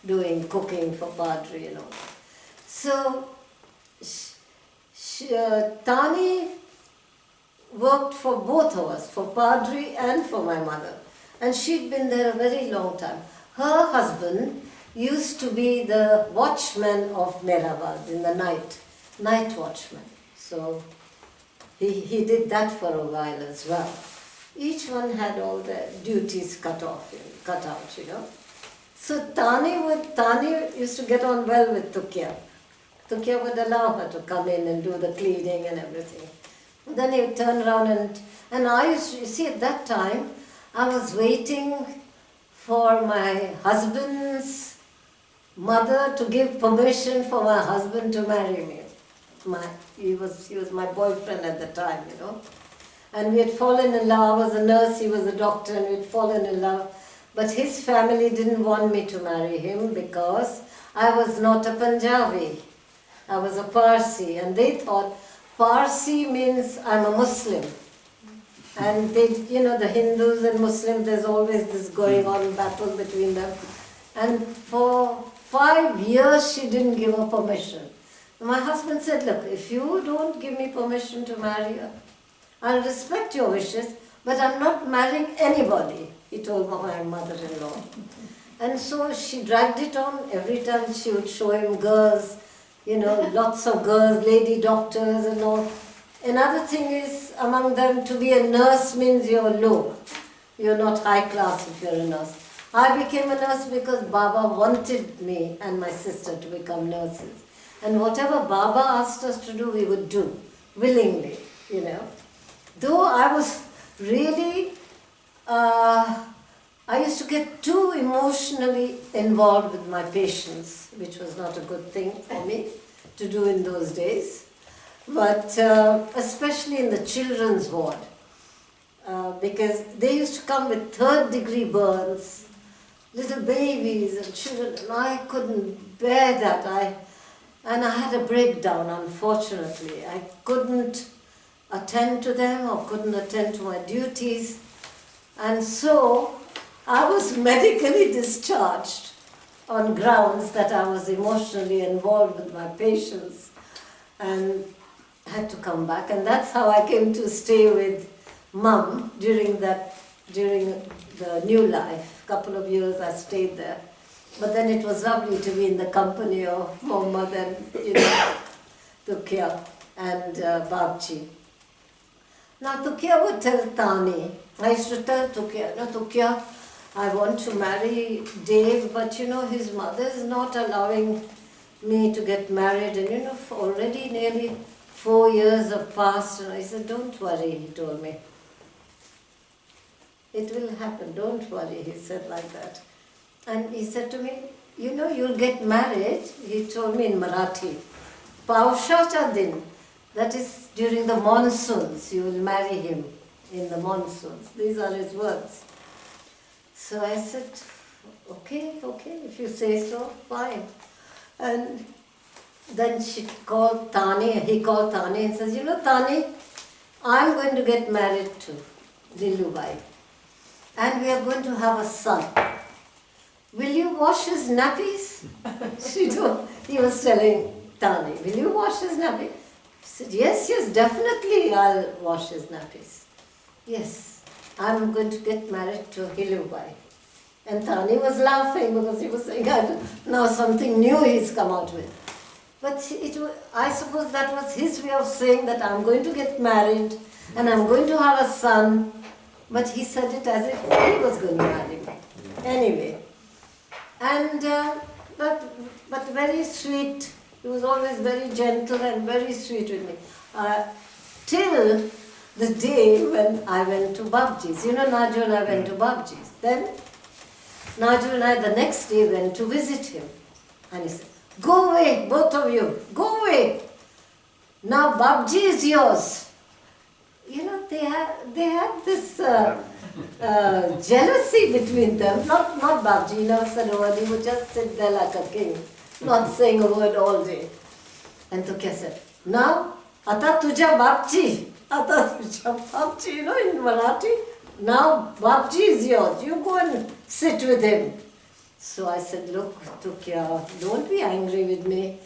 doing cooking for Padri, you know. So, Tani worked for both of us, for Padri and for my mother. And she'd been there a very long time. Her husband used to be the watchman of Hyderabad in the night watchman. So he did that for a while as well. Each one had all their duties cut out, you know. So Tani used to get on well with Tukia. Tukia would allow her to come in and do the cleaning and everything. Then he would turn around and I used to, you see, at that time, I was waiting for my husband's mother to give permission for my husband to marry me. He was my boyfriend at the time, you know. And we had fallen in love. I was a nurse, he was a doctor, and we had fallen in love. But his family didn't want me to marry him because I was not a Punjabi. I was a Parsi, and they thought Parsi means I'm a Muslim. And they, you know, the Hindus and Muslims, there's always this going on battle between them. And for 5 years, she didn't give her permission. My husband said, look, if you don't give me permission to marry her, I'll respect your wishes, but I'm not marrying anybody, he told my mother-in-law. And so she dragged it on. Every time she would show him girls, you know, lots of girls, lady doctors and all. Another thing is, among them, to be a nurse means you're low. You're not high class if you're a nurse. I became a nurse because Baba wanted me and my sister to become nurses. And whatever Baba asked us to do, we would do, willingly, you know. Though I was really, I used to get too emotionally involved with my patients, which was not a good thing for me to do in those days. But especially in the children's ward, because they used to come with 3rd-degree burns, little babies and children, and I couldn't bear that. And I had a breakdown, unfortunately. I couldn't attend to them or couldn't attend to my duties. And so I was medically discharged on grounds that I was emotionally involved with my patients and had to come back. And that's how I came to stay with Mum during the new life. Couple of years I stayed there. But then it was lovely to be in the company of Mohammed and, you know, Tukia and Babaji. Now Tukia would tell Tani, I used to tell Tukia, no Tukia, I want to marry Dave, but you know, his mother is not allowing me to get married, and you know, already nearly 4 years have passed. And I said, don't worry, he told me. It will happen, don't worry, he said like that. And he said to me, you know, you'll get married, he told me in Marathi, Paushacha din, that is during the monsoons, you will marry him in the monsoons. These are his words. So I said, okay, if you say so, fine. And then he called Tani and says, you know, Tani, I'm going to get married to Dillubai. And we are going to have a son. Will you wash his nappies? He was telling Tani, will you wash his nappies? She said, yes, definitely I'll wash his nappies. Yes, I'm going to get married to Hilubai. And Tani was laughing because he was saying, now something new he's come out with. But I suppose that was his way of saying that I'm going to get married and I'm going to have a son. But he said it as if he was going to marry me. Anyway. And, but very sweet. He was always very gentle and very sweet with me. Till the day when I went to Babaji's. You know, Naju and I went to Babaji's. Then, Naju and I the next day went to visit him. And he said, go away, both of you, go away. Now Babaji is yours. You know, they had this jealousy between them. Not Babaji, he never said a word. He would just sit there like a king, not saying a word all day. And Tukia said, now, Ata tuja Babaji. Ata tuja Babaji, you know, in Marathi. Now Babaji is yours. You go and sit with him. So I said, look, Tukya, don't be angry with me.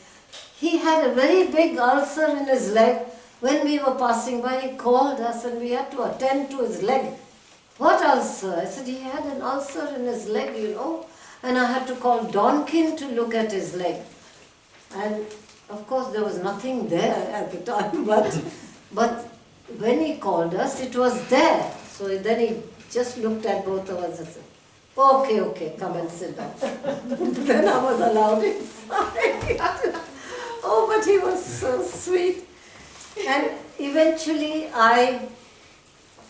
He had a very big ulcer in his leg. When we were passing by, he called us and we had to attend to his leg. What ulcer? I said, he had an ulcer in his leg, you know. And I had to call Donkin to look at his leg. And of course there was nothing there at the time, but when he called us, it was there. So then he just looked at both of us and said, okay, come and sit down. Then I was allowed inside. Oh, but he was so sweet. And eventually I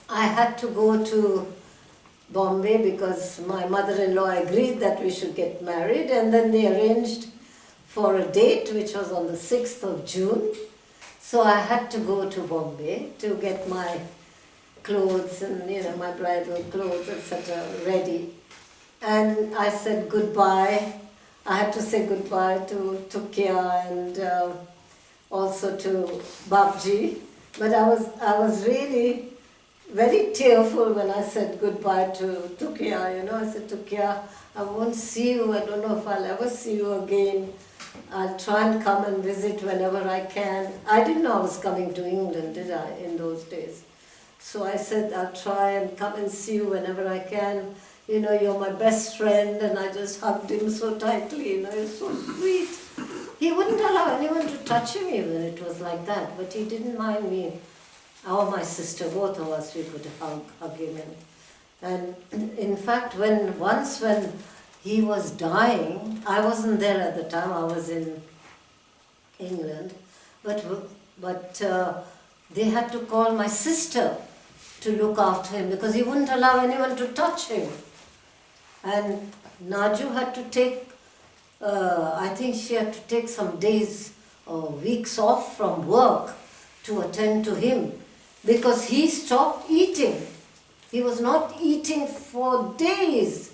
had to go to Bombay because my mother-in-law agreed that we should get married, and then they arranged for a date which was on the 6th of June. So I had to go to Bombay to get my clothes and my bridal clothes, etc. ready. And I said goodbye. I had to say goodbye to Tukya and also to Babaji. But I was really very tearful when I said goodbye to Tukya. I said, Tukya, I won't see you. I don't know if I'll ever see you again. I'll try and come and visit whenever I can. I didn't know I was coming to England, did I, in those days? So I said, I'll try and come and see you whenever I can. You're my best friend. And I just hugged him so tightly. He was so sweet. He wouldn't allow anyone to touch him even. It was like that. But he didn't mind me. My sister, both of us, we could hug him. And in fact, when he was dying, I wasn't there at the time, I was in England, but they had to call my sister to look after him because he wouldn't allow anyone to touch him. And Naju had to take, I think she had to take some days or weeks off from work to attend to him because he stopped eating. He was not eating for days.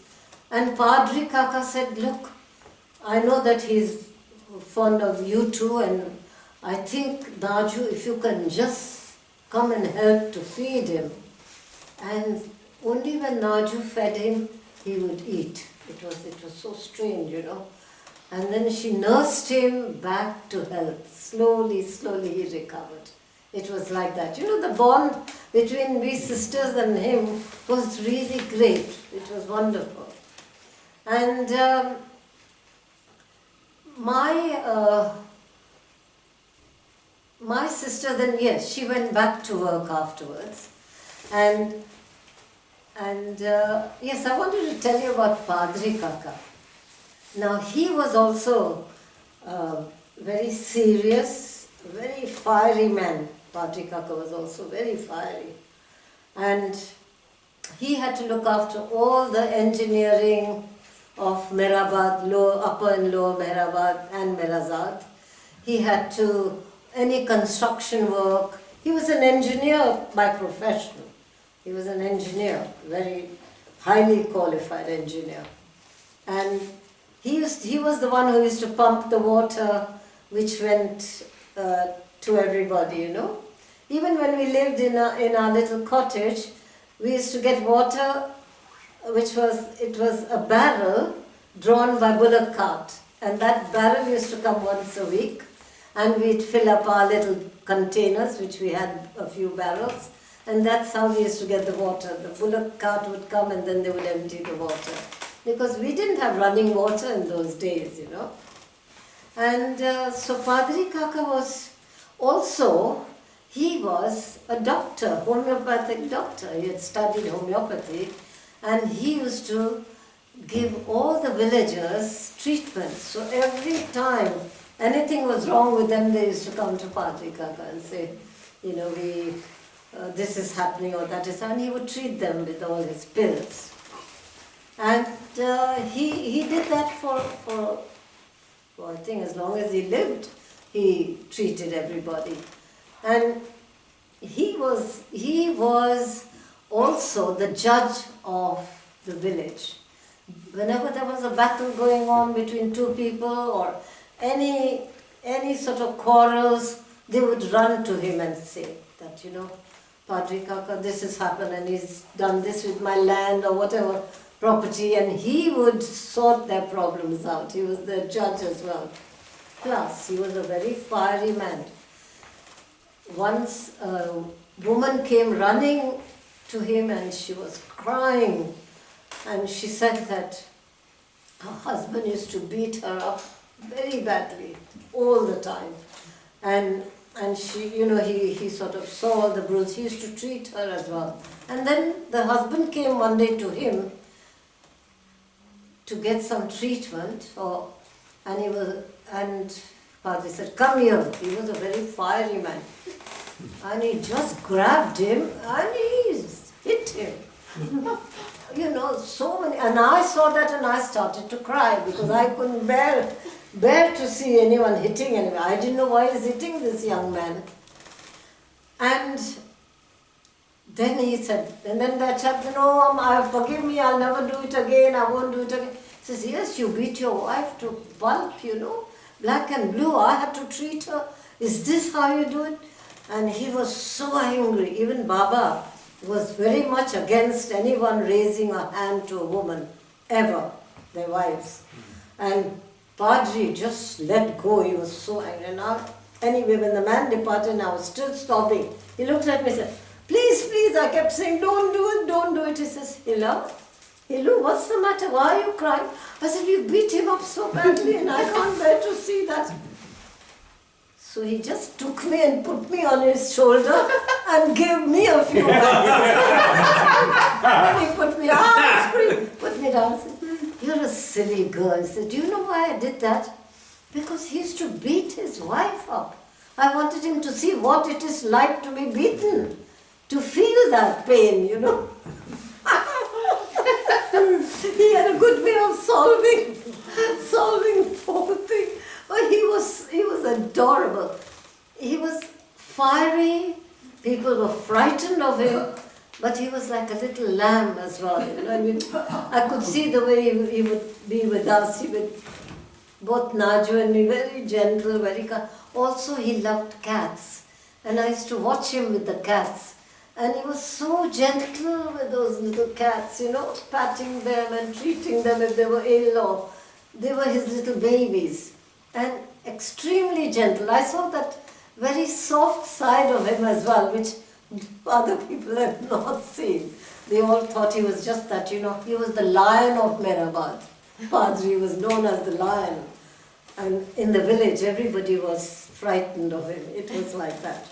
And Padri Kaka said, look, I know that he's fond of you too, and I think, Naju, if you can just come and help to feed him. And only when Naju fed him, he would eat. It was so strange, And then she nursed him back to health. Slowly he recovered. It was like that. The bond between we sisters and him was really great. It was wonderful. And my sister then, yes, she went back to work afterwards. And yes, I wanted to tell you about Padri Kaka. Now, he was also very serious, very fiery man. Padri Kaka was also very fiery. And he had to look after all the engineering of Mehrabad, upper and lower Mehrabad and Mirazad. He had to, any construction work. He was an engineer by profession. He was an engineer, very highly qualified engineer. And he was the one who used to pump the water which went to everybody, Even when we lived in our little cottage, we used to get water, it was a barrel drawn by bullock cart. And that barrel used to come once a week, and we'd fill up our little containers, which we had a few barrels, and that's how we used to get the water. The bullock cart would come and then they would empty the water. Because we didn't have running water in those days, And so Padri Kaka was also, he was a doctor, homeopathic doctor. He had studied homeopathy, and he used to give all the villagers treatments. So every time anything was wrong with them, they used to come to Padri Kaka and say, this is happening or that is, and he would treat them with all his pills. And he did that for I think as long as he lived, he treated everybody. And he was also the judge of the village. Whenever there was a battle going on between two people or any sort of quarrels, they would run to him and say that, Padri Kaka, this has happened and he's done this with my land or whatever. property, and he would sort their problems out. He was the judge as well. Plus, he was a very fiery man. Once a woman came running to him and she was crying, and she said that her husband used to beat her up very badly all the time. And she, he sort of saw all the bruises. He used to treat her as well. And then the husband came one day to him to get some treatment, and Padre said, "Come here." He was a very fiery man. And he just grabbed him and he hit him. So many. And I saw that and I started to cry because I couldn't bear to see anyone hitting anyone. I didn't know why he's hitting this young man. And then he said, and then that chap, forgive me, I'll never do it again, I won't do it again. He says, "Yes, you beat your wife to pulp, black and blue, I had to treat her. Is this how you do it?" And he was so angry. Even Baba was very much against anyone raising a hand to a woman, ever, their wives. And Padre just let go, he was so angry. And anyway, when the man departed, I was still sobbing. He looked at me and said, "Please, please," I kept saying, "Don't do it, don't do it." He says, Hillu, what's the matter? Why are you crying? I said, "You beat him up so badly and I can't bear to see that." So he just took me and put me on his shoulder and gave me a few whacks. When he put me down, he said, "You're a silly girl." He said, "Do you know why I did that? Because he used to beat his wife up. I wanted him to see what it is like to be beaten, to feel that pain, He had a good way of solving the whole thing. But he was adorable. He was fiery. People were frightened of him, but he was like a little lamb as well. I could see the way he would be with us. He would, both Naju and me, very gentle, very kind. Also, he loved cats, and I used to watch him with the cats. And he was so gentle with those little cats, patting them and treating them if they were ill or they were his little babies. And extremely gentle. I saw that very soft side of him as well, which other people had not seen. They all thought he was just that, he was the lion of Hyderabad. Padre was known as the lion. And in the village, everybody was frightened of him. It was like that.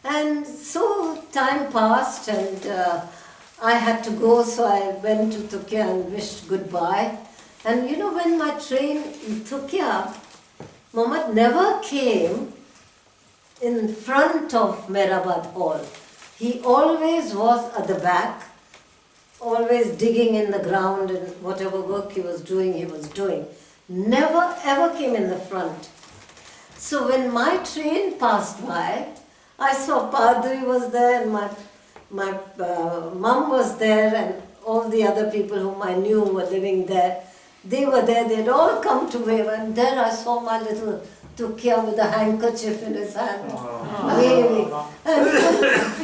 And so time passed and I had to go, so I went to Turkey and wished goodbye. And when my train in Turkey, Mohammed never came in front of Hyderabad Hall. He always was at the back, always digging in the ground and whatever work he was doing. Never ever came in the front. So when my train passed by, I saw Padre was there and my mum was there and all the other people whom I knew were living there. They were there, they'd all come to wave, and there I saw my little Tukia with a handkerchief in his hand, waving. And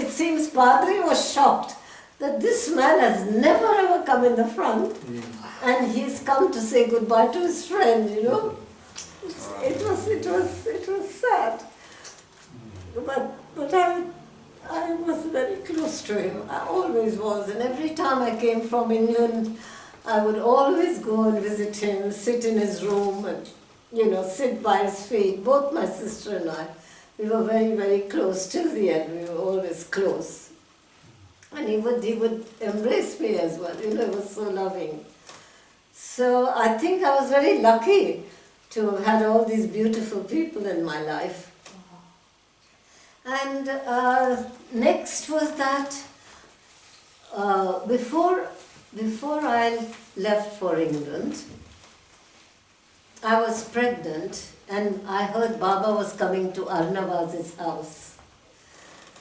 it seems Padre was shocked that this man has never ever come in the front and he's come to say goodbye to his friend, It was sad. But I was very close to him. I always was. And every time I came from England, I would always go and visit him, sit in his room and, sit by his feet. Both my sister and I, we were very, very close till the end. We were always close. And he would embrace me as well. He was so loving. So I think I was very lucky to have had all these beautiful people in my life. And next was that before I left for England, I was pregnant and I heard Baba was coming to Arnavaz's house.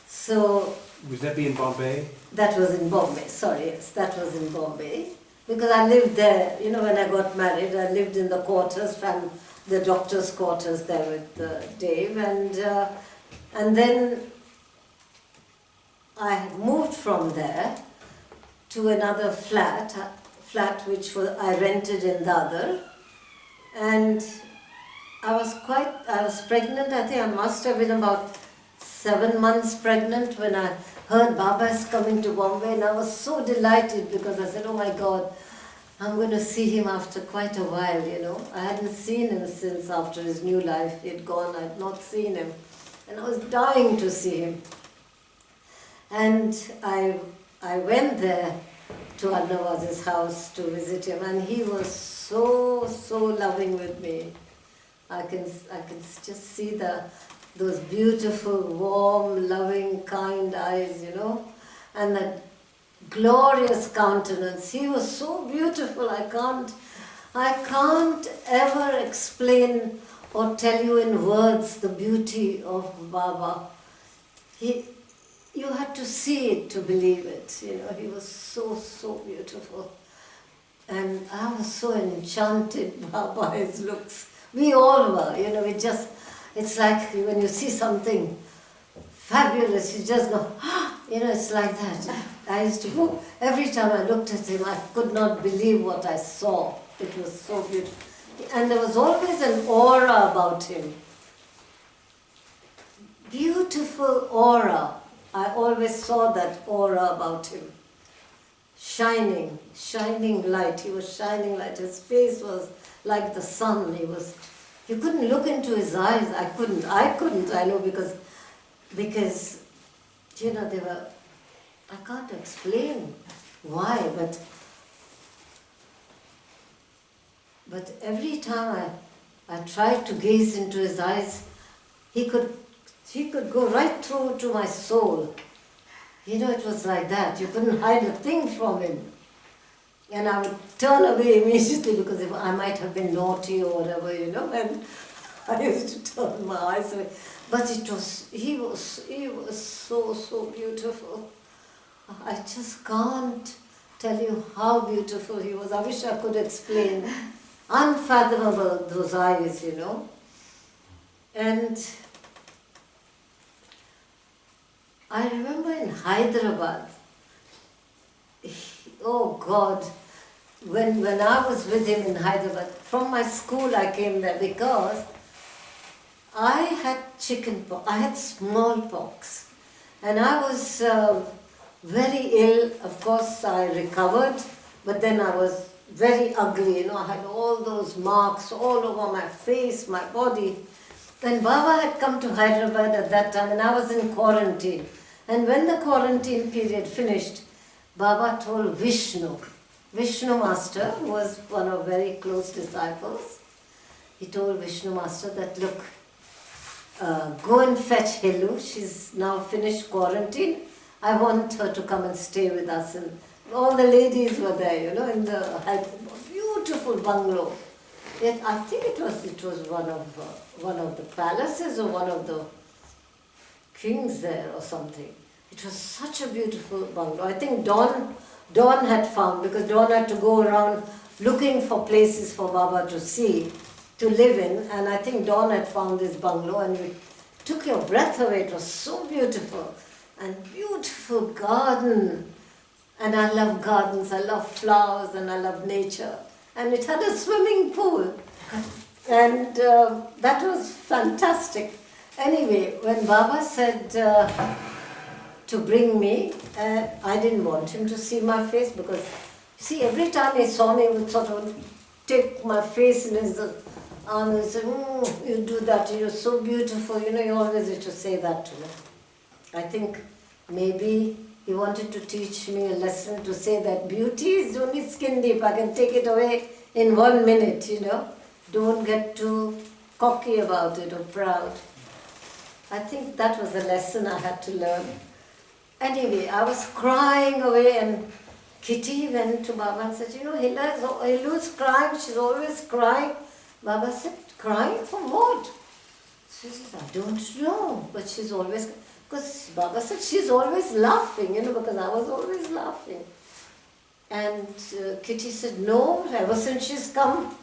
So... Was that be in Bombay? That was in Bombay, sorry, yes, that was in Bombay. Because I lived there, when I got married, I lived in the quarters, the doctor's quarters there with Dave, and then I moved from there to another flat which I rented in Dadar. And I was pregnant. I think I must have been about 7 months pregnant when I heard Baba is coming to Bombay, and I was so delighted because I said, oh my God, I'm going to see him after quite a while, you know. I hadn't seen him since after his new life. He'd gone, I'd not seen him. And I was dying to see him. And I went there to Adnawaz's house to visit him, and he was so loving with me. I can just see those beautiful, warm, loving, kind eyes, you know, and that glorious countenance. He was so beautiful. I can't ever explain or tell you in words the beauty of Baba. You had to see it to believe it. You know, he was so beautiful. And I was so enchanted by his looks. We all were, you know, it's like when you see something fabulous, you just go, you know, it's like that. I used to go, every time I looked at him, I could not believe what I saw. It was so beautiful. And there was always an aura about him. Beautiful aura. I always saw that aura about him. Shining light. He was shining light. His face was like the sun. You couldn't look into his eyes. I couldn't, I know, because you know, I can't explain why, but every time I tried to gaze into his eyes, he could go right through to my soul. You know, it was like that. You couldn't hide a thing from him. And I would turn away immediately because if I might have been naughty or whatever, you know, and I used to turn my eyes away. But he was so beautiful. I just can't tell you how beautiful he was. I wish I could explain. Unfathomable, those eyes, you know. And I remember in Hyderabad, oh God, when I was with him in Hyderabad, from my school I came there because I had chickenpox, I had smallpox, and I was very ill. Of course I recovered, but then I was very ugly, you know, I had all those marks all over my face, my body. Then Baba had come to Hyderabad at that time and I was in quarantine. And when the quarantine period finished, Baba told Vishnu Master, who was one of very close disciples, he told Vishnu Master that, look, go and fetch Hillu, she's now finished quarantine, I want her to come and stay with us. And all the ladies were there, you know, in the beautiful bungalow. I think it was one of the palaces or one of the kings there or something. It was such a beautiful bungalow. I think Dawn had found, because Dawn had to go around looking for places for Baba to see, to live in, and I think Dawn had found this bungalow and it took your breath away. It was so beautiful. And beautiful garden. And I love gardens, I love flowers, and I love nature. And it had a swimming pool. And that was fantastic. Anyway, when Baba said to bring me, I didn't want him to see my face because, see, every time he saw me, he would sort of take my face in his arm and say, you do that, you're so beautiful. You know, you always used to say that to me. I think maybe he wanted to teach me a lesson to say that beauty is only skin deep. I can take it away in 1 minute, you know. Don't get too cocky about it or proud. I think that was a lesson I had to learn. Anyway, I was crying away and Kitty went to Baba and said, you know, Hillu's crying, she's always crying. Baba said, crying for what? She says, I don't know, but she's always, because Baba said she's always laughing, you know, because I was always laughing. And Kitty said, no, ever since she's come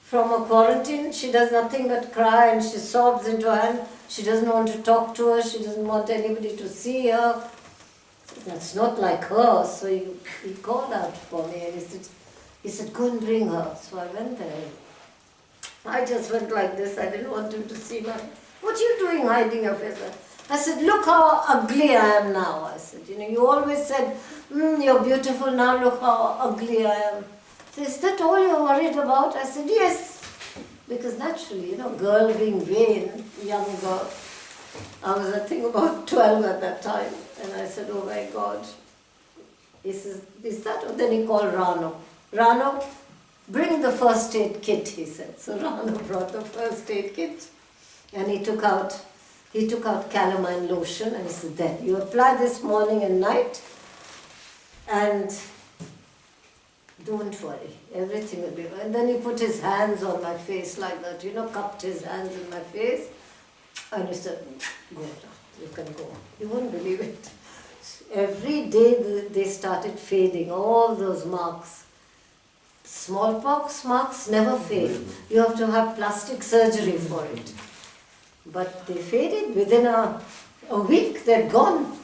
from a quarantine, she does nothing but cry and she sobs into her hand. She doesn't want to talk to her, she doesn't want anybody to see her. That's not like her. So he called out for me and he said, go and bring her. So I went there. I just went like this. I didn't want him to see my, what are you doing hiding your face? I said, look how ugly I am now. I said, you always said, you're beautiful now, look how ugly I am. So is that all you're worried about? I said, yes. Because naturally, girl being vain, young girl. I was, I think, about 12 at that time. And I said, oh my God. He says, is that? And then he called Rano. Rano, bring the first aid kit, he said. So Rano brought the first aid kit. And he took out calamine lotion and he said, there, you apply this morning and night. And don't worry, everything will be well. And then he put his hands on my face like that, cupped his hands in my face. And he said, go, you can go. You won't believe it. Every day they started fading, all those marks. Smallpox marks never fade. You have to have plastic surgery for it. But they faded within a week, they're gone.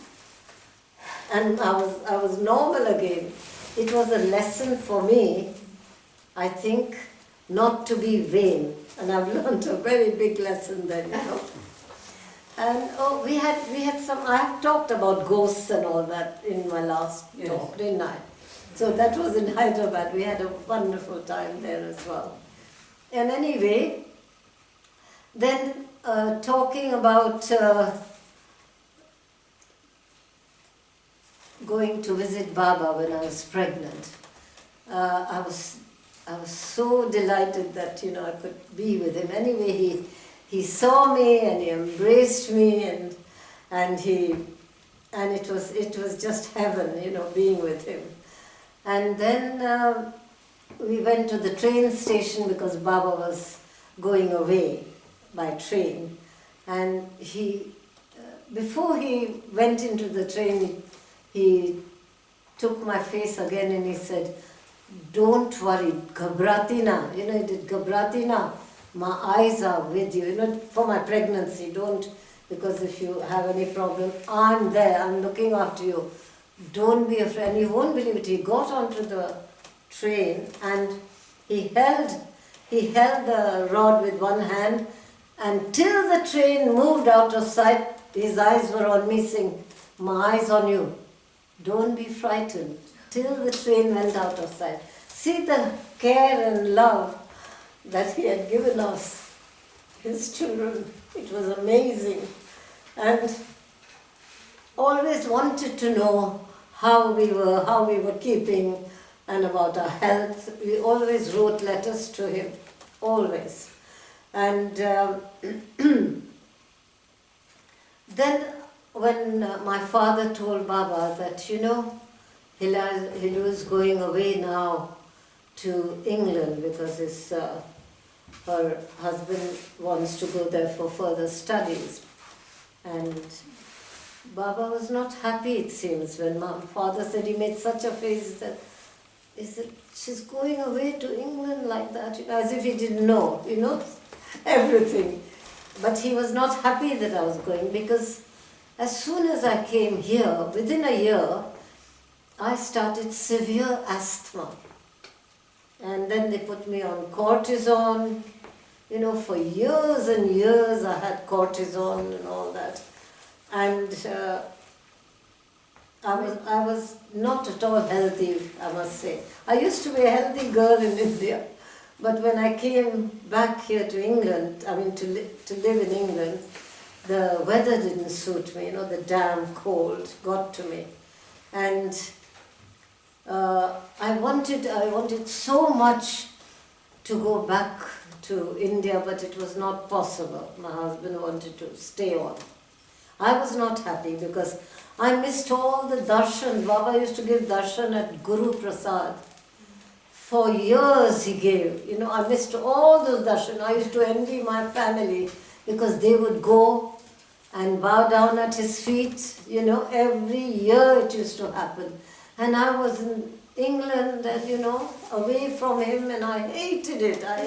And I was normal again. It was a lesson for me, I think, not to be vain. And I've learned a very big lesson then, And we had some, I have talked about ghosts and all that in my last talk, didn't I? So that was in Hyderabad. We had a wonderful time there as well. And anyway, then talking about going to visit Baba when I was pregnant, I was so delighted that I could be with him. Anyway, he saw me and he embraced me and it was just heaven, being with him. And then we went to the train station because Baba was going away by train, and before he went into the train, he took my face again and he said, don't worry, ghabratina, he did ghabratina, my eyes are with you, for my pregnancy, don't, because if you have any problem, I'm there, I'm looking after you, don't be afraid. And you won't believe it, he got onto the train and he held the rod with one hand, and till the train moved out of sight, his eyes were on me saying, my eyes on you. Don't be frightened, till the train went out of sight. See the care and love that he had given us, his children. It was amazing. And always wanted to know how we were keeping and about our health. We always wrote letters to him, always. And then when my father told Baba that, Hilla is going away now to England because her husband wants to go there for further studies. And Baba was not happy, it seems, when my father said, he made such a face, he said, she's going away to England like that, as if he didn't know, everything. But he was not happy that I was going, because as soon as I came here, within a year, I started severe asthma. And then they put me on cortisone. For years and years I had cortisone and all that. And I was not at all healthy, I must say. I used to be a healthy girl in India. But when I came back here to England, to live in England, the weather didn't suit me, the damn cold got to me. And I wanted so much to go back to India, but it was not possible. My husband wanted to stay on. I was not happy because I missed all the darshan. Baba used to give darshan at Guru Prasad. For years he gave. I missed all those darshan. I used to envy my family because they would go and bow down at his feet. Every year it used to happen. And I was in England and, away from him, and I hated it. I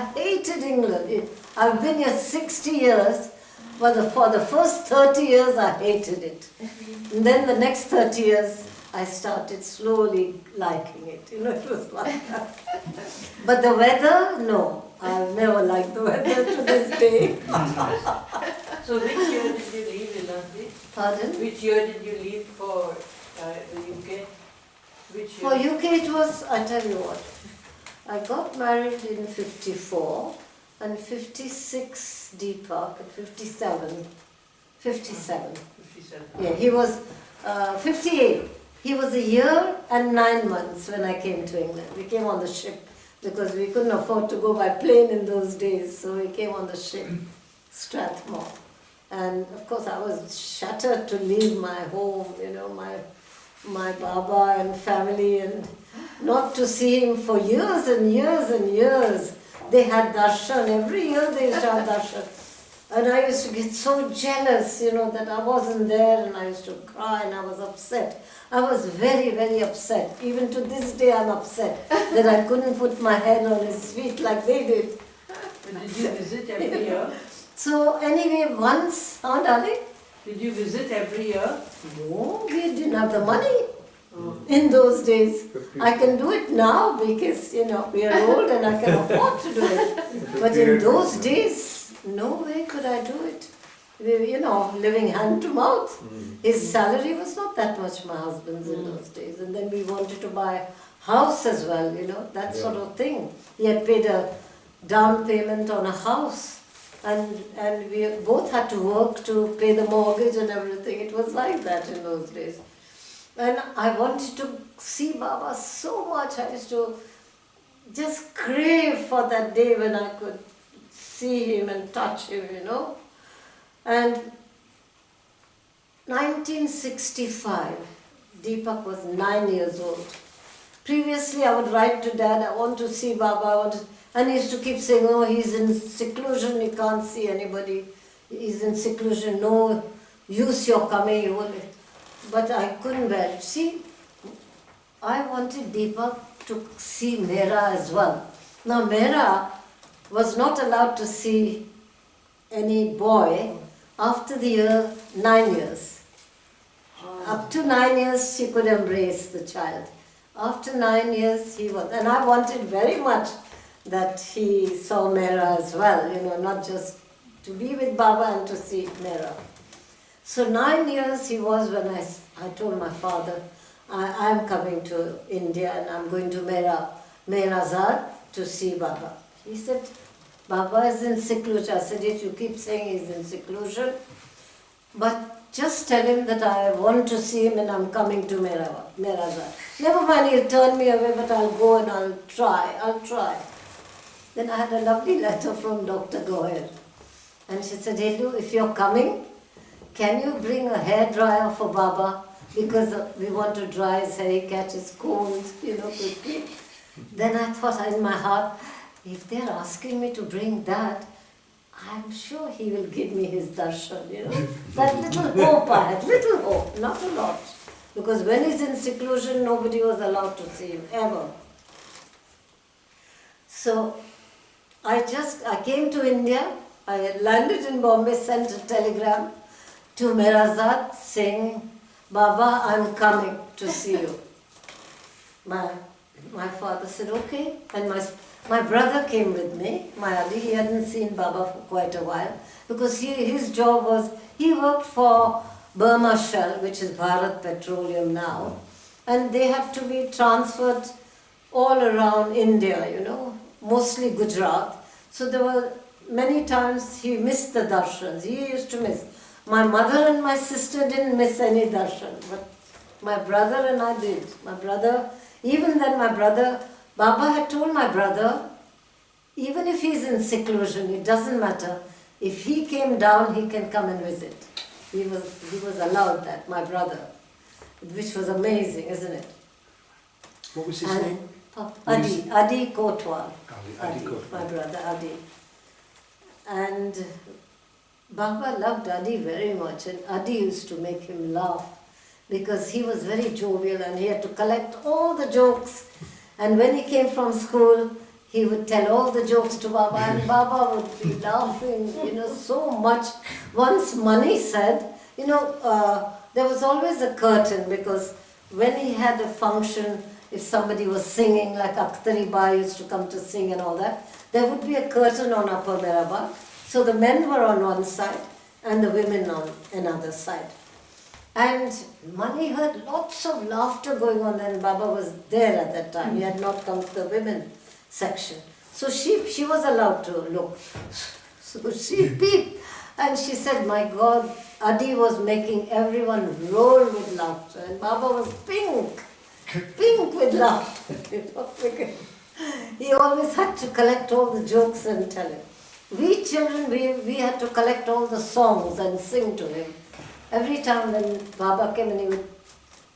hated England. I've been here 60 years. But for the first 30 years, I hated it. And then the next 30 years, I started slowly liking it. You know, it was like that. But the weather, no. I've never liked the weather to this day. So which year did you leave, Hilla? Pardon? Which year did you leave for the UK? Which year? For UK it was, I tell you what, I got married in 54 and 56 Deepak and 57. 57. Yeah, he was 58. He was a year and 9 months when I came to England. We came on the ship because we couldn't afford to go by plane in those days. So we came on the ship, Strathmore. And of course I was shattered to leave my home, you know, my Baba and family, and not to see him for years and years and years. They had darshan, every year they used to have darshan. And I used to get so jealous, you know, that I wasn't there, and I used to cry and I was upset. I was very, very upset. Even to this day I'm upset that I couldn't put my head on his feet like they did. But did you visit every year? So anyway, once, darling? Did you visit every year? No, we didn't have the money in those days. I can do it now because, you know, we are old and I can afford to do it. But in those days, no way could I do it. We, you know, living hand to mouth. His salary was not that much, my husband's, in those days. And then we wanted to buy house as well, you know, that sort of thing. He had paid a down payment on a house. And we both had to work to pay the mortgage and everything. It was like that in those days. And I wanted to see Baba so much. I used to just crave for that day when I could see him and touch him, you know. And 1965, Deepak was 9 years old. Previously, I would write to Dad, I want to see Baba, and he used to keep saying, oh, he's in seclusion, he can't see anybody. He's in seclusion, no use your coming, you will. But I couldn't bear it. See, I wanted Deepak to see Mera as well. Now, Mera was not allowed to see any boy after the year 9 years. Up to 9 years, she could embrace the child. After 9 years, he was, and I wanted very much that he saw Mera as well, you know, not just to be with Baba and to see Mera. So 9 years he was when I told my father, I'm coming to India and I'm going to Merazad to see Baba. He said, Baba is in seclusion. I said, yes, you keep saying he's in seclusion, but just tell him that I want to see him and I'm coming to Merazad. Never mind, he'll turn me away, but I'll go and I'll try. Then I had a lovely letter from Dr. Goyer. And she said, Helu, if you're coming, can you bring a hairdryer for Baba? Because we want to dry his hair, he catches cold, you know, quickly. Then I thought in my heart, if they're asking me to bring that, I'm sure he will give me his darshan, you know. That little hope I had, little hope, not a lot. Because when he's in seclusion, nobody was allowed to see him, ever. So I came to India, I landed in Bombay, sent a telegram to Merazad saying, Baba, I'm coming to see you. My father said, okay. And my brother came with me, my Ali. He hadn't seen Baba for quite a while because his job was, he worked for Burma Shell, which is Bharat Petroleum now. And they had to be transferred all around India, you know, mostly Gujarat. So there were many times he missed the darshans. He used to miss. My mother and my sister didn't miss any darshan, but my brother and I did. My brother, even then my brother, Baba had told my brother, even if he's in seclusion, it doesn't matter. If he came down, he can come and visit. He was allowed that, my brother, which was amazing, isn't it? What was his name? Adi Kotwal. Adi Kotwal. My brother Adi. And Baba loved Adi very much, and Adi used to make him laugh because he was very jovial and he had to collect all the jokes. And when he came from school, he would tell all the jokes to Baba, and Baba would be laughing, so much. Once Mani said, there was always a curtain, because when he had a function, if somebody was singing, like Akhtari Bai used to come to sing and all that, there would be a curtain on Upper Hyderabad. So the men were on one side and the women on another side. And Mani heard lots of laughter going on, and Baba was there at that time. He had not come to the women section. So she was allowed to look. So she peeped and she said, my God, Adi was making everyone roll with laughter, and Baba was pink with laughter. Because he always had to collect all the jokes and tell him. We children, we had to collect all the songs and sing to him. Every time when Baba came and he would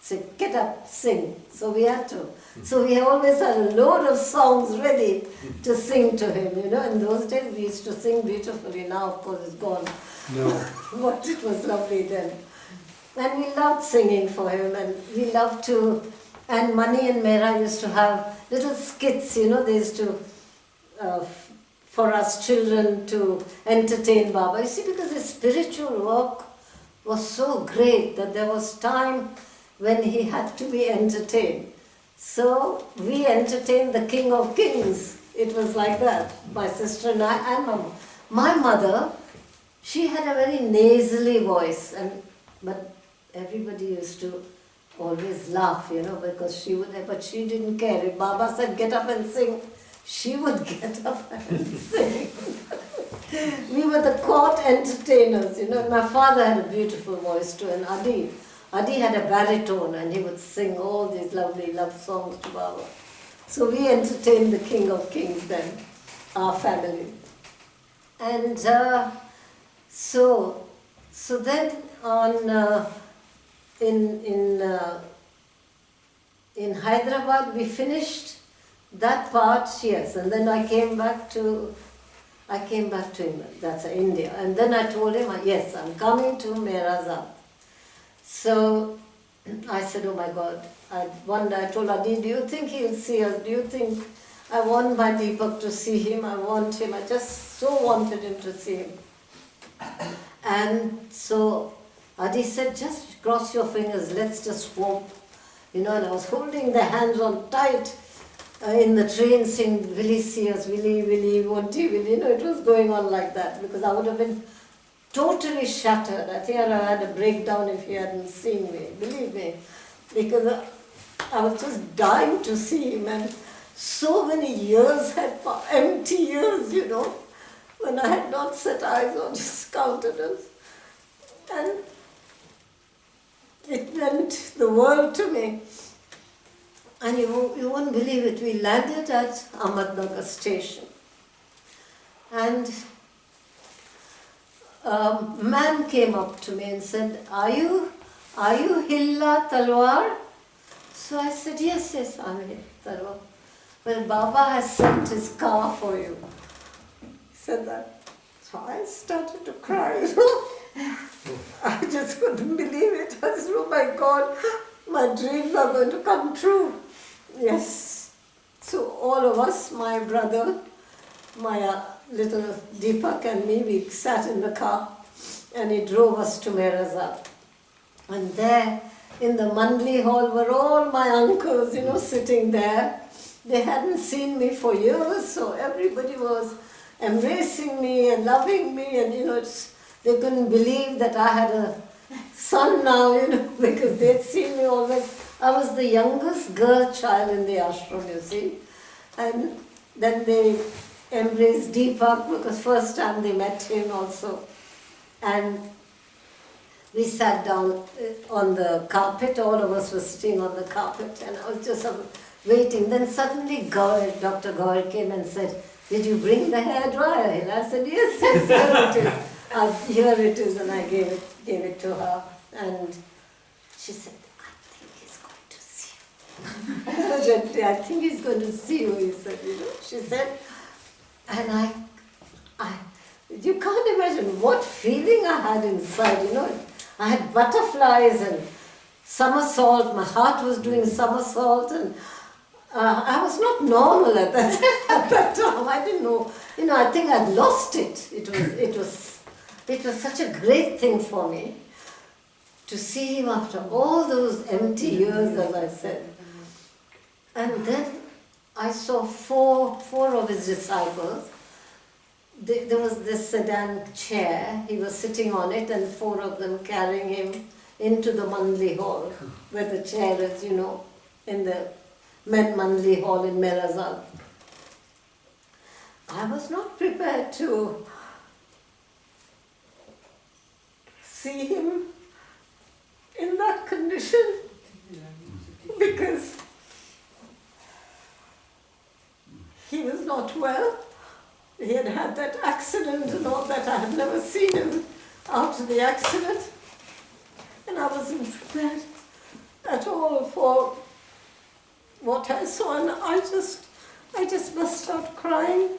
say, get up, sing. So we had to. So we always had a load of songs ready to sing to him. In those days we used to sing beautifully. Now of course it's gone. No. But it was lovely then. And we loved singing for him, and we loved to, and Mani and Mera used to have little skits, they used to, for us children to entertain Baba. You see, because his spiritual work was so great that there was time when he had to be entertained. So we entertained the King of Kings. It was like that, my sister and I and Mama. My mother, she had a very nasally voice, but everybody used to always laugh, because she would, but she didn't care. If Baba said, get up and sing, she would get up and sing. We were the court entertainers, My father had a beautiful voice too, and Adi had a baritone, and he would sing all these lovely love songs to Baba. So we entertained the King of Kings then, our family. And so then on in Hyderabad we finished that part, yes, and then I came back to England, that's India, and then I told him, yes, I'm coming to Merazat. So I said, oh my God, one day I told Adi, do you think he'll see us? Do you think, I want my Deepak to see him, I want him, I just so wanted him to see him. And so Adi said, just cross your fingers, let's just hope. And I was holding their hands on tight in the train saying, will he see us, will he, won't he, will he? It was going on like that, because I would have been totally shattered. I think I would have had a breakdown if he hadn't seen me, believe me. Because I was just dying to see him, and so many years had passed, empty years, when I had not set eyes on his countenance. And it meant the world to me. And you won't believe it, we landed at Ahmednagar station. And a man came up to me and said, are you Hilla Talwar? So I said, yes, I'm Hilla Talwar. Well, Baba has sent his car for you. He said that. So I started to cry, I just couldn't believe it. I said, oh my God, my dreams are going to come true. Yes. So all of us, my brother, my little Deepak and me, we sat in the car and he drove us to Merazat. And there in the Mandli hall were all my uncles, sitting there. They hadn't seen me for years, so everybody was embracing me and loving me, and they couldn't believe that I had a son now, because they'd seen me always. I was the youngest girl child in the ashram, you see. And then they embraced Deepak, because first time they met him also. And we sat down on the carpet, all of us were sitting on the carpet, and I was just waiting. Then suddenly Dr. Gaur came and said, did you bring the hair dryer? And I said, yes, here it is. Here it is, and I gave it to her. And she said, I think he's going to see you. Gently, I think he's going to see you, he said, She said, and you can't imagine what feeling I had inside, I had butterflies and somersault, my heart was doing somersault, and I was not normal at that, at that time. I didn't know. I think I'd lost it. It was such a great thing for me to see him after all those empty years, as I said. And then I saw four of his disciples. There was this sedan chair. He was sitting on it, and four of them carrying him into the Mandli hall, where the chair is, in the Men Mandli hall in Merazad. I was not prepared to see him in that condition, because he was not well. He had had that accident and all that. I had never seen him after the accident, and I wasn't prepared at all for what I saw, and I just burst out crying,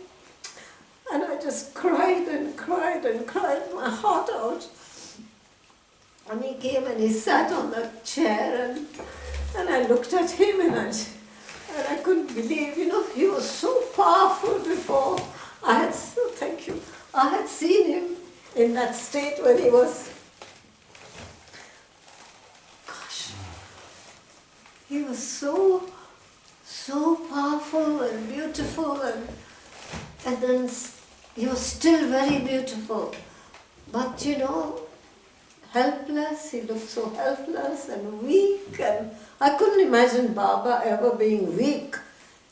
and I just cried and cried and cried my heart out. And he came and he sat on the chair, and I looked at him, and I couldn't believe, he was so powerful before. I had seen him in that state when he was, he was so powerful and beautiful, and then he was still very beautiful, but helpless. He looked so helpless and weak, and I couldn't imagine Baba ever being weak,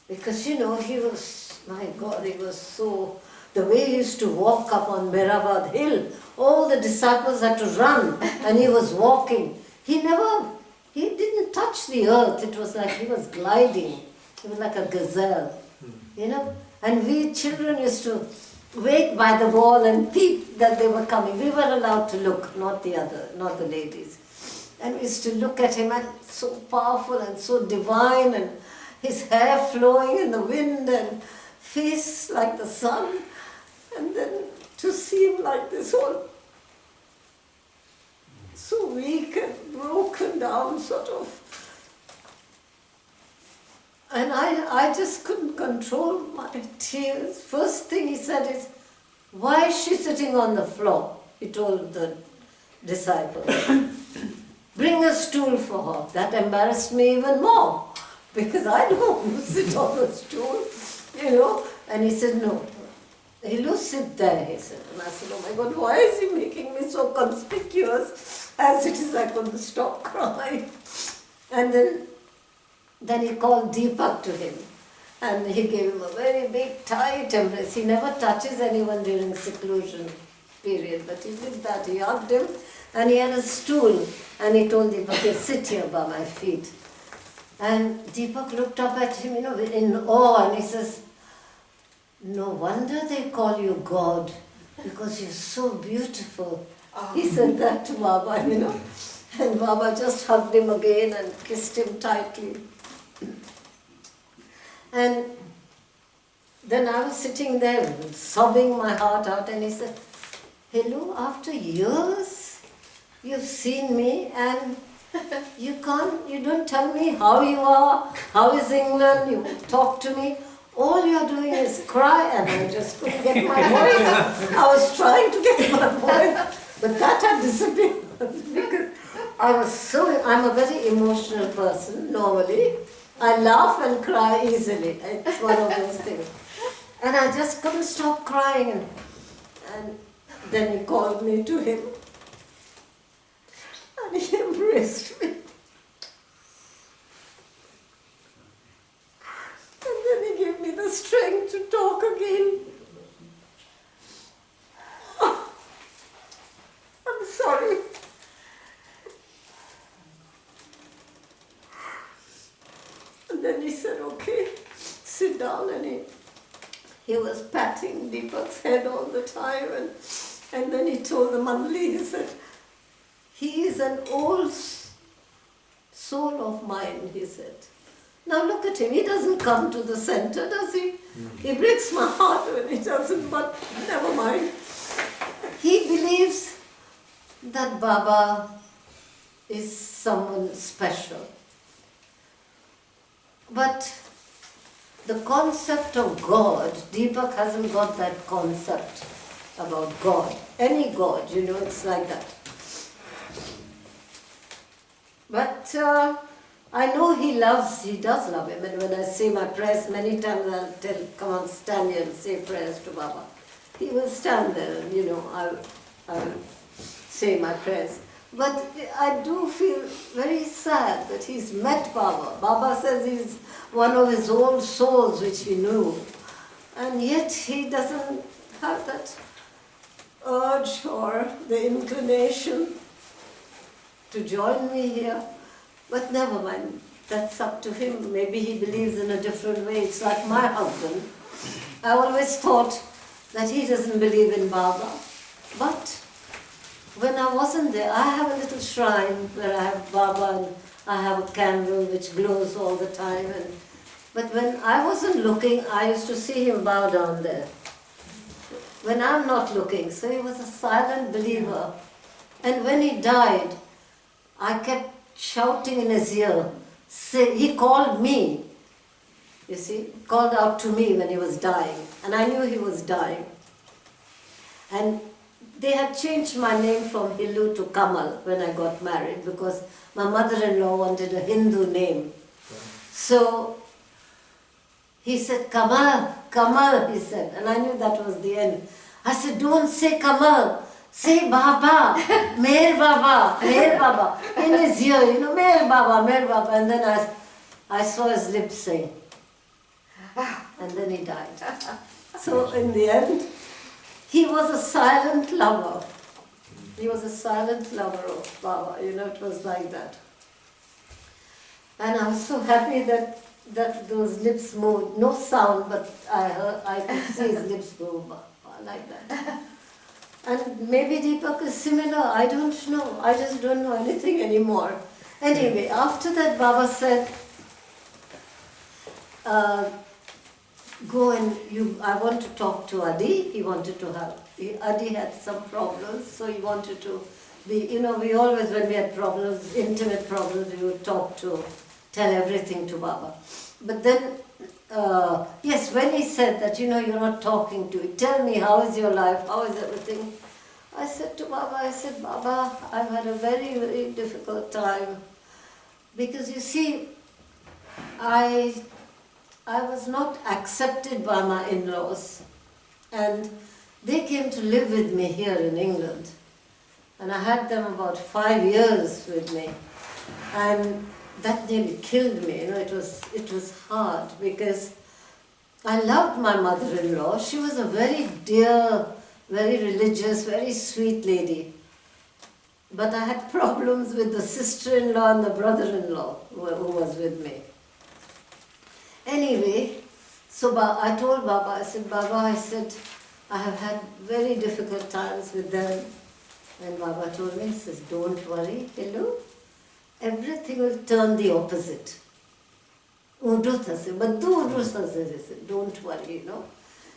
because he was, my God, he was so, the way he used to walk up on Mehrabad hill, all the disciples had to run and he was walking. He didn't touch the earth. It was like he was gliding. He was like a gazelle, and we children used to wait by the wall and peep that they were coming. We were allowed to look, not the ladies. And we used to look at him, and so powerful and so divine, and his hair flowing in the wind and face like the sun. And then to see him like this, all so weak and broken down, sort of. And I just couldn't control my tears. First thing he said is, "Why is she sitting on the floor?" He told the disciples. "Bring a stool for her." That embarrassed me even more, because I don't want to sit on the stool, And he said, "No. Hillu, sit there," he said. And I said, "Oh my God, why is he making me so conspicuous?" As it is, I couldn't stop crying. And then he called Deepak to him, and he gave him a very big, tight embrace. He never touches anyone during seclusion period, but he did that. He hugged him, and he had a stool, and he told Deepak, "Okay, sit here by my feet." And Deepak looked up at him, in awe, and he says, "No wonder they call you God, because you're so beautiful." He said that to Baba, and Baba just hugged him again and kissed him tightly. And then I was sitting there sobbing my heart out, and he said, "Hillu, after years you've seen me, and you don't tell me how you are, how is England, you talk to me. All you're doing is cry," and I just couldn't get my voice. I was trying to get my voice, but that had disappeared, because I'm a very emotional person normally. I laugh and cry easily. It's one of those things. And I just couldn't stop crying, and then he called me to him, and he embraced me. And then he gave me the strength to talk again. I'm sorry. And then he said, "Okay, sit down," and he was patting Deepak's head all the time, and then he told the Mandli, he said, "He is an old soul of mine," he said. Now look at him, he doesn't come to the center, does he? He breaks my heart when he doesn't, but never mind. He believes that Baba is someone special. But the concept of God, Deepak hasn't got that concept about God. Any God, it's like that. But I know he does love him. And when I say my prayers, many times I'll tell, come on, stand here and say prayers to Baba. He will stand there and, I'll say my prayers. But I do feel very sad that he's met Baba. Baba says he's one of his old souls which he knew. And yet he doesn't have that urge or the inclination to join me here. But never mind, that's up to him. Maybe he believes in a different way. It's like my husband. I always thought that he doesn't believe in Baba. But when I wasn't there, I have a little shrine where I have Baba and I have a candle which glows all the time. But when I wasn't looking, I used to see him bow down there. When I'm not looking, so he was a silent believer. And when he died, I kept shouting in his ear. He called me, you see, called out to me when he was dying. And I knew he was dying. And they had changed my name from Hillu to Kamal when I got married because my mother-in-law wanted a Hindu name. So he said, Kamal, Kamal, he said. And I knew that was the end. I said, don't say Kamal. Say Baba, Mehr Baba, Mehr Baba. In his ear, Mehr Baba, Mehr Baba. And then I saw his lips say, and then he died. So in the end, he was a silent lover. He was a silent lover of Baba, it was like that. And I was so happy that those lips moved. No sound, but I could see his lips move like that. And maybe Deepak is similar, I don't know. I just don't know anything anymore. Anyway, after that Baba said, go and I want to talk to Adi. He wanted to have, Adi had some problems, so he wanted to be, we always, when we had problems, intimate problems, we would tell everything to Baba. But then, yes, when he said that, you're not talking to it, tell me, how is your life, how is everything? I said to Baba, Baba, I've had a very, very difficult time. Because you see, I was not accepted by my in-laws. And they came to live with me here in England. And I had them about 5 years with me. And that nearly killed me, it was hard because I loved my mother-in-law. She was a very dear, very religious, very sweet lady. But I had problems with the sister-in-law and the brother-in-law who was with me. Anyway, so I told Baba, Baba, I have had very difficult times with them. And Baba told me, he says, don't worry, Hillu. Everything will turn the opposite. Don't worry,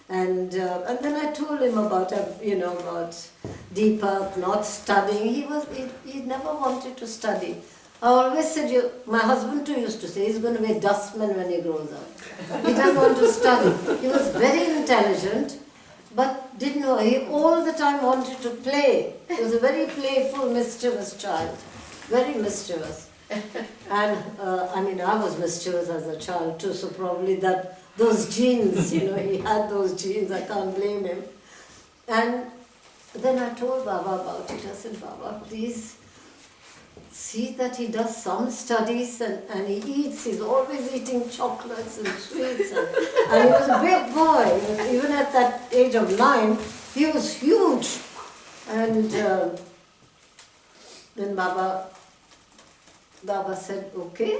And then I told him about, about Deepak not studying. He never wanted to study. I always said, my husband too used to say, he's going to be a dustman when he grows up. He doesn't want to study. He was very intelligent, but didn't know. He all the time wanted to play. He was a very playful, mischievous child. Very mischievous. And I was mischievous as a child too, so probably those genes, he had those genes, I can't blame him. And then I told Baba about it. I said, Baba, please see that he does some studies and he eats. He's always eating chocolates and sweets. And he was a big boy. Even at that age of 9, he was huge. And then Baba said, okay,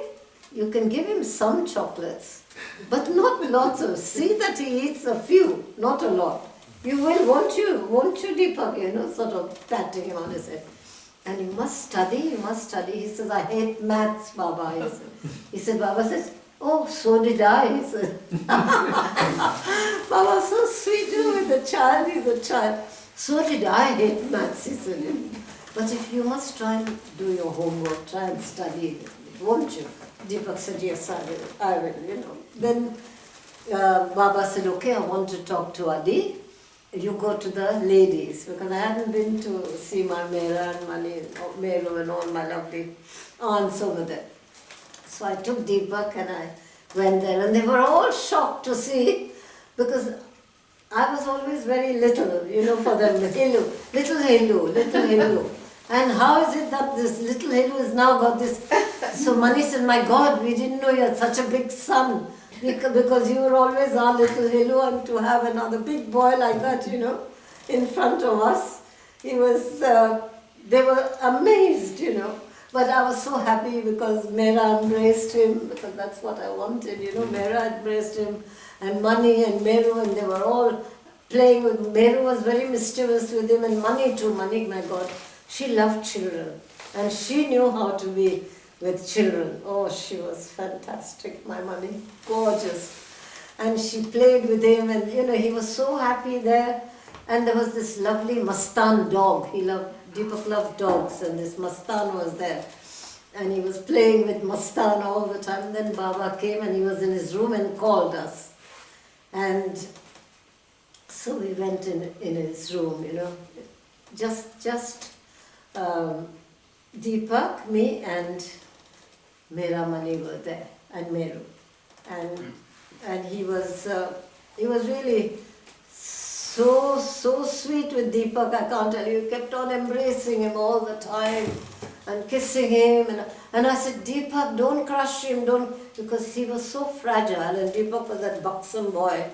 you can give him some chocolates, but not lots of. See that he eats a few, not a lot. You will, won't you, Deepak, sort of patting him on his head. And you must study. He says, I hate maths, Baba. He said, Baba says, oh, so did I. He said, Baba, so sweet, with a child, he's a child. So did I hate maths, he said. But if you must try and do your homework, try and study, won't you? Deepak said, yes, I will, Then Baba said, okay, I want to talk to Adi. You go to the ladies, because I hadn't been to see my Mera and Meru and all my lovely aunts over there. So I took Deepak and I went there, and they were all shocked to see, because I was always very little, for them, little Hindu. And how is it that this little Hindu has now got this? So Mani said, my God, we didn't know you had such a big son, because you were always our little Hindu, and to have another big boy like that, in front of us, they were amazed, But I was so happy because Mera embraced him, because that's what I wanted, Mera embraced him, and Mani and Meru, and they were all playing with. Meru was very mischievous with him, and Mani too. Mani, my God, she loved children, and she knew how to be with children. Oh, she was fantastic, my Mani, gorgeous. And she played with him, and he was so happy there. And there was this lovely Mastan dog. Deepak loved dogs, and this Mastan was there. And he was playing with Mastan all the time. And then Baba came, and he was in his room and called us. And so we went in his room, just Deepak, me, and Mera Mani were there, and Meru. And he was really so sweet with Deepak, I can't tell you. He kept on embracing him all the time and kissing him. And I said, Deepak, don't crush him, because he was so fragile, and Deepak was that buxom boy.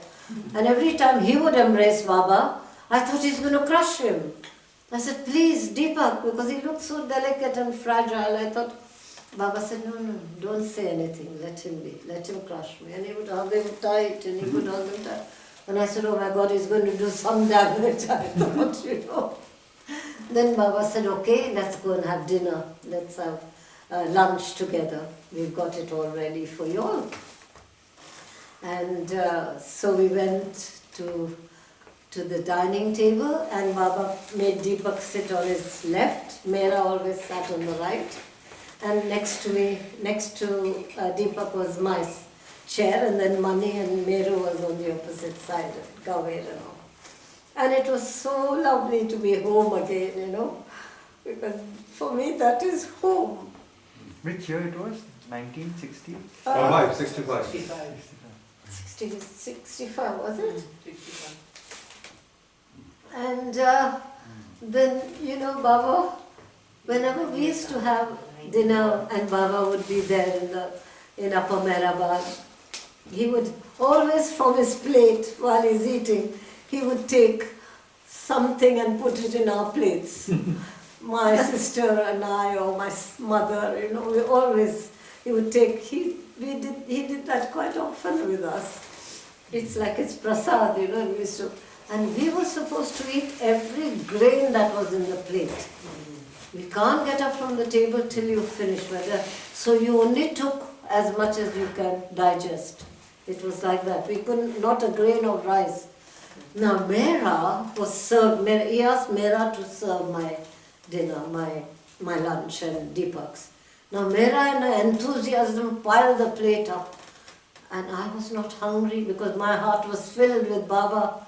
And every time he would embrace Baba, I thought he's going to crush him. I said, please, Deepak, because he looked so delicate and fragile. I thought, Baba said, no, don't say anything, let him be, let him crush me. And he would hug him tight, and he would hug him tight. And I said, oh my God, he's going to do some damage, I thought, Then Baba said, okay, let's go and have dinner. Let's have lunch together. We've got it all ready for you all. And so we went to the dining table, and Baba made Deepak sit on his left. Mera always sat on the right. And next to Deepak was my chair, and then Mani and Meru was on the opposite side, Gaver and all. And it was so lovely to be home again, because for me that is home. Which year it was? 1960? 65. 65, was it? 65. And then, Baba, whenever we used to have dinner and Baba would be there in Upper Hyderabad, he would always from his plate while he's eating, he would take something and put it in our plates. My sister and I, or my mother, he would take, he did that quite often with us. It's like it's Prasad, and we were supposed to eat every grain that was in the plate. We can't get up from the table till you finish. So you only took as much as you can digest. It was like that. We couldn't, not a grain of rice. Now Mera was served, he asked Mera to serve my dinner, my lunch and Deepak's. Now Mera in enthusiasm piled the plate up, and I was not hungry because my heart was filled with Baba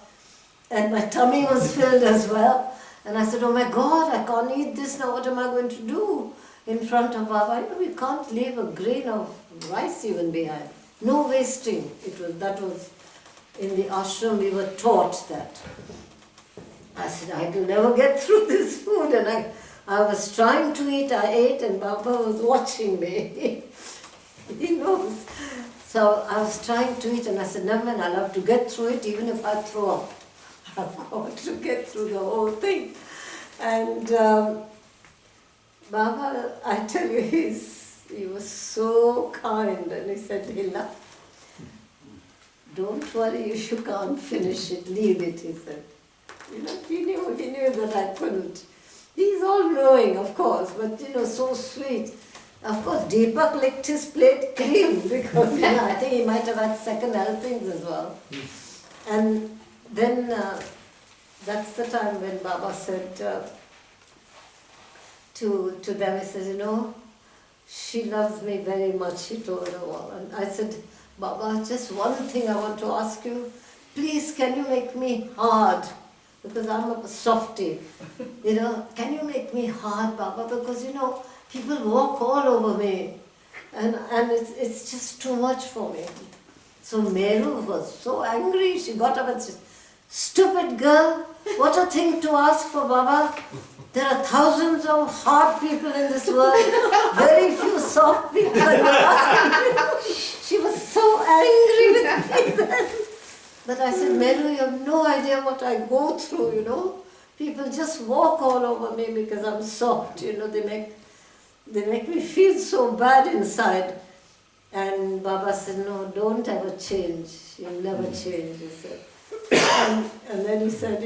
and my tummy was filled as well. And I said, oh my God, I can't eat this now, what am I going to do in front of Baba? We can't leave a grain of rice even behind. No wasting. That was in the ashram, we were taught that. I said, I will never get through this food. And I was trying to eat, I ate, and Baba was watching me. He knows. So I was trying to eat, and I said, no man, I'll have to get through it even if I throw up. I've got to get through the whole thing. And Baba, I tell you, he was so kind, and he said, Hilla, don't worry if you can't finish it, leave it, he said. He knew that I couldn't. He's all knowing, of course, but so sweet. Of course, Deepak licked his plate clean because I think he might have had second helpings as well. And then that's the time when Baba said to them, he says, she loves me very much, he told her all. And I said, Baba, just one thing I want to ask you. Please, can you make me hard? Because I'm a softie. Can you make me hard, Baba? Because, people walk all over me. And it's just too much for me. So Meru was so angry. She got up and said, "Stupid girl, what a thing to ask for, Baba. There are thousands of hard people in this world, very few soft people, and you're asking me." She was so angry with me then. But I said, "Meru, you have no idea what I go through, People just walk all over me because I'm soft, they make me feel so bad inside." And Baba said, "No, don't ever change. You'll never change," he said. And then he said,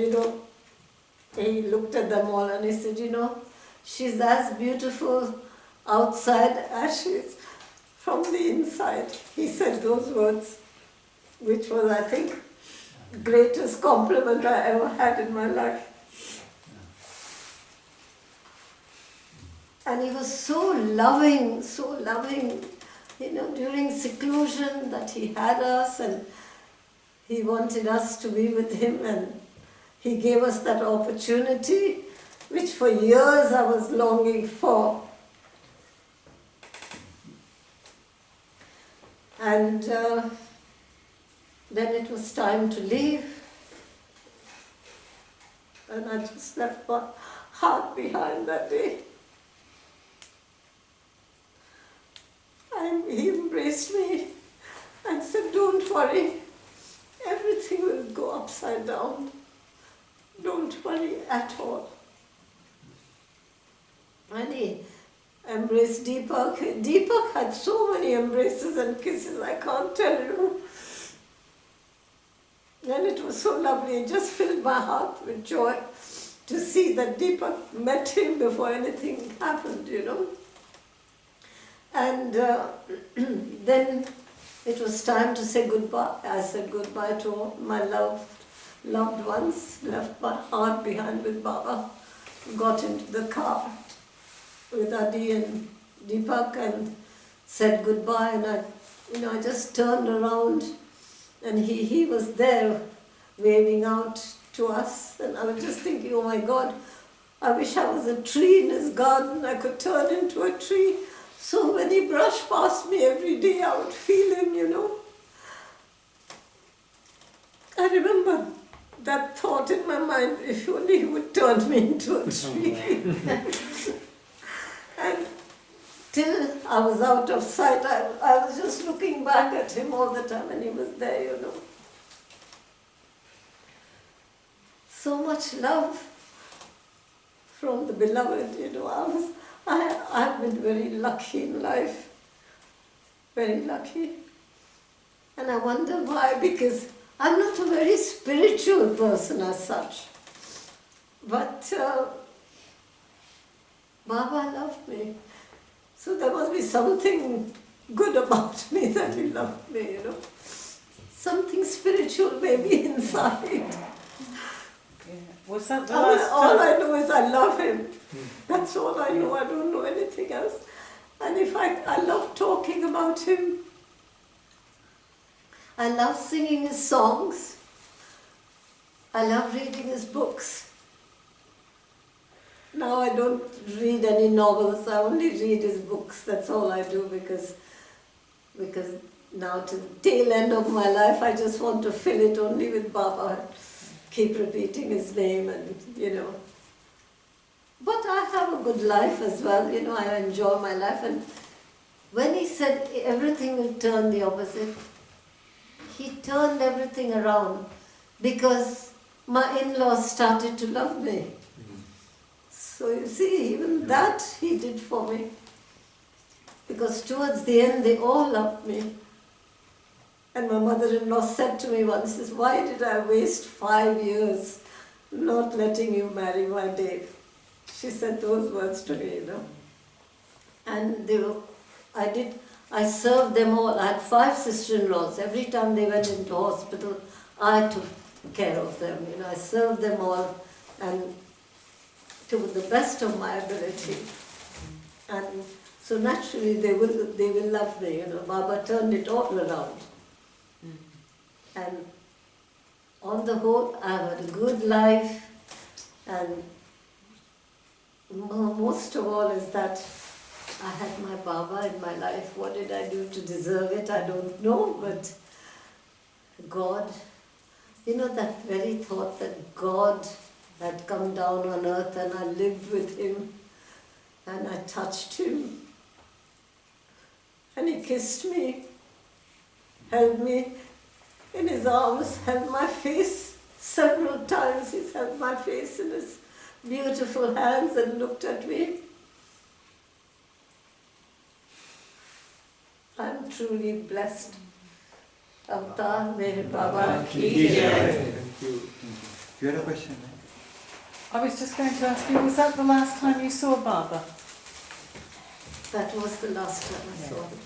he looked at them all and he said, "She's as beautiful outside as she is from the inside." He said those words, which was, I think, greatest compliment I ever had in my life. And he was so loving, during seclusion that he had us and he wanted us to be with him, and he gave us that opportunity, which for years I was longing for. And then it was time to leave. And I just left my heart behind that day. And he embraced me and said, "Don't worry, everything will go upside down. Don't worry at all." And he embraced Deepak. Deepak had so many embraces and kisses, I can't tell you. And it was so lovely. It just filled my heart with joy to see that Deepak met him before anything happened, And then it was time to say goodbye. I said goodbye to all my loved ones, left my heart behind with Baba, got into the car with Adi and Deepak and said goodbye. And I just turned around and he was there waving out to us. And I was just thinking, oh my God, I wish I was a tree in his garden. I could turn into a tree. So when he brushed past me every day, I would feel him, I remember that thought in my mind, if only he would turn me into a tree. And till I was out of sight, I was just looking back at him all the time, and he was there, So much love from the beloved, I've been very lucky in life, very lucky. And I wonder why, because I'm not a very spiritual person as such. But Baba loved me. So there must be something good about me that he loved me, Something spiritual maybe inside. Was that the All I know is I love him. That's all I know. I don't know anything else. And I love talking about him. I love singing his songs. I love reading his books. Now I don't read any novels. I only read his books. That's all I do because now to the tail end of my life, I just want to fill it only with Baba. Keep repeating his name and, But I have a good life as well, I enjoy my life. And when he said everything will turn the opposite, he turned everything around because my in-laws started to love me. So you see, even that he did for me. Because towards the end, they all loved me. And my mother-in-law said to me once, "Why did I waste 5 years not letting you marry my Dave?" She said those words to me, And I served them all. I had 5 sister-in-laws. Every time they went into hospital, I took care of them. I served them all and to the best of my ability. And so naturally they will love me. Baba turned it all around. And on the whole, I've had a good life, and most of all is that I had my Baba in my life. What did I do to deserve it? I don't know, but God, you know, that very thought that God had come down on earth and I lived with Him and I touched Him and He kissed me, held me in His arms, held my face several times. He's held my face in His beautiful hands and looked at me. I'm truly blessed. Avtar Mere Baba ki jai. Thank you. You had a question, right? I was just going to ask you, was that the last time you saw Baba? That was the last time I saw him.